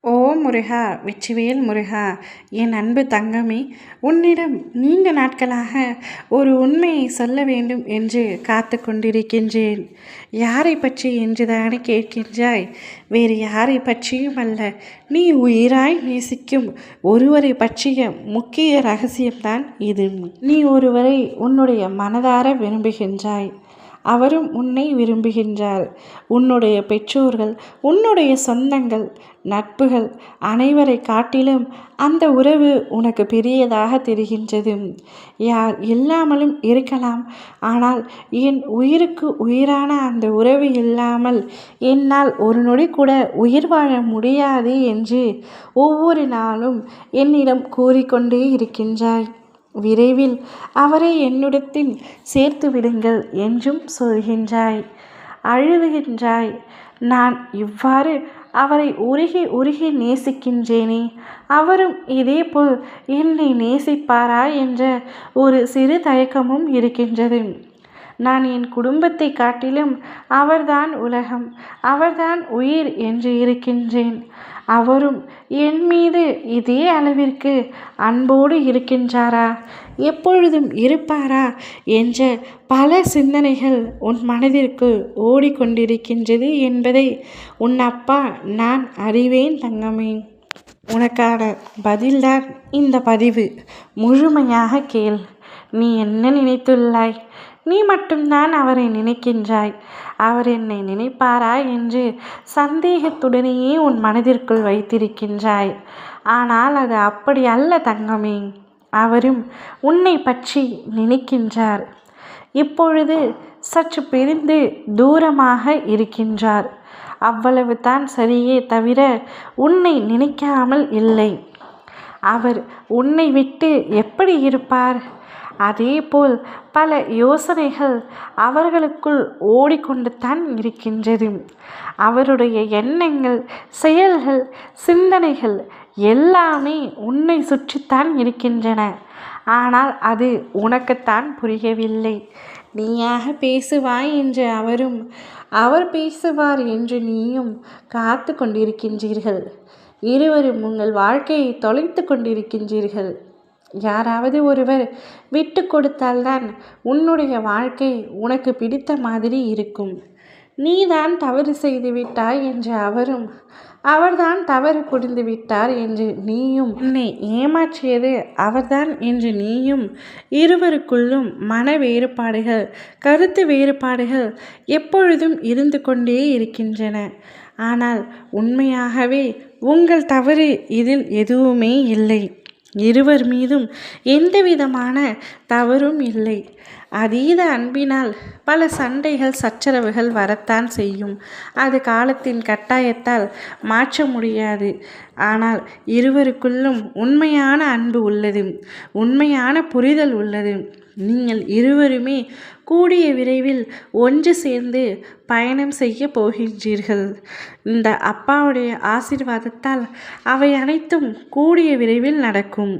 ஓ முருகா! வெற்றிவேல் முருகா! என் அன்பு தங்கமே! உன்னிடம் நீண்ட நாட்களாக ஒரு உண்மையை சொல்ல வேண்டும் என்று காத்து கொண்டிருக்கின்றேன். யாரை பற்றி என்றுதானே கேட்கின்றாய்? வேறு யாரை பற்றியும் அல்ல. நீ உயிராய் நேசிக்கும் ஒருவரை பற்றிய முக்கிய ரகசியம்தான் இது. நீ ஒருவரை உன்னுடைய மனதார விரும்புகின்றாய். அவரும் உன்னை விரும்புகின்றார். உன்னுடைய பெற்றோர்கள், உன்னுடைய சொந்தங்கள், நட்புகள் அனைவரை காட்டிலும் அந்த உறவு உனக்கு பெரியதாக தெரிகின்றது. யார் இல்லாமலும் இருக்கலாம். ஆனால் என் உயிருக்கு உயிரான அந்த உறவு இல்லாமல் என்னால் ஒரு நொடி கூட உயிர் வாழ முடியாது என்று ஒவ்வொரு நாளும் என்னிடம் கூறிக்கொண்டே இருக்கின்றாய். விரைவில் அவரை என்னிடத்தில் சேர்த்து விடுங்கள் என்றும் சொல்கின்றாய். அழுதுகின்றாய். நான் இவ்வாறு அவரை உருகி உருகி நேசிக்கின்றேனே, அவரும் இதேபோல் என்னை நேசிப்பாரா என்ற ஒரு சிறு தயக்கமும் இருக்கின்றது. நான் என் குடும்பத்தை காட்டிலும் அவர்தான் உலகம், அவர்தான் உயிர் என்று இருக்கின்றேன். அவரும் என் மீது இதே அளவிற்கு அன்போடு இருக்கின்றாரா, எப்பொழுதும் இருப்பாரா என்ற பல சிந்தனைகள் உன் மனதிற்குள் ஓடிக்கொண்டிருக்கின்றது என்பதை உன் அப்பா நான் அறிவேன் தங்கமே. உனக்கான பதில்தான் இந்த பதிவு. முழுமையாக கேள். நீ என்ன நினைத்துள்ளாய்? நீ மட்டும்தான் அவரை நினைக்கின்றாய். அவர் என்னை நினைப்பாரா என்று சந்தேகத்துடனேயே உன் மனதிற்குள் வைத்திருக்கின்றாய். ஆனால் அது அப்படி அல்ல தங்கமே. அவரும் உன்னை பற்றி நினைக்கின்றார். இப்பொழுது சற்று பிரிந்து தூரமாக இருக்கின்றார். அவ்வளவு தான் சரியே தவிர உன்னை நினைக்காமல் இல்லை. அவர் உன்னை விட்டு எப்படி இருப்பார்? அதேபோல் பல யோசனைகள் அவர்களுக்குள் ஓடிக்கொண்டு தான் இருக்கின்றது. அவருடைய எண்ணங்கள், செயல்கள், சிந்தனைகள் எல்லாமே உன்னை சுற்றித்தான் இருக்கின்றன. ஆனால் அது உனக்குத்தான் புரியவில்லை. நீயாக பேசுவாய் என்று அவரும், அவர் பேசுவார் என்று நீயும் காத்து கொண்டிருக்கின்றீர்கள். இருவரும் உங்கள் வாழ்க்கையை தொலைத்து கொண்டிருக்கின்றீர்கள். யாராவது ஒருவர் விட்டு கொடுத்தால்தான் உன்னுடைய வாழ்க்கை உனக்கு பிடித்த மாதிரி இருக்கும். நீதான் தவறு செய்து விட்டாய் என்று அவரும், அவர்தான் தவறு புரிந்து விட்டார் என்று நீயும், உன்னை ஏமாற்றியது அவர்தான் என்று நீயும், இருவருக்குள்ளும் மன வேறுபாடுகள், கருத்து வேறுபாடுகள் எப்பொழுதும் இருந்து கொண்டே இருக்கின்றன. ஆனால் உண்மையாகவே உங்கள் தவறு இதில் எதுவுமே இல்லை. இருவர் மீதும் எந்தவிதமான தவறும் இல்லை. அதீத அன்பினால் பல சண்டைகள், சச்சரவுகள் வரத்தான் செய்யும். அது காலத்தின் கட்டாயத்தால் மாற்ற முடியாது. ஆனால் இருவருக்குள்ளும் உண்மையான அன்பு உள்ளது, உண்மையான புரிதல் உள்ளது. நீங்கள் இருவருமே கூடிய விரைவில் ஒன்று சேர்ந்து பயணம் செய்ய போகின்றீர்கள். இந்த அப்பாவுடைய ஆசீர்வாதத்தால் அவை அனைத்தும் கூடிய விரைவில் நடக்கும்.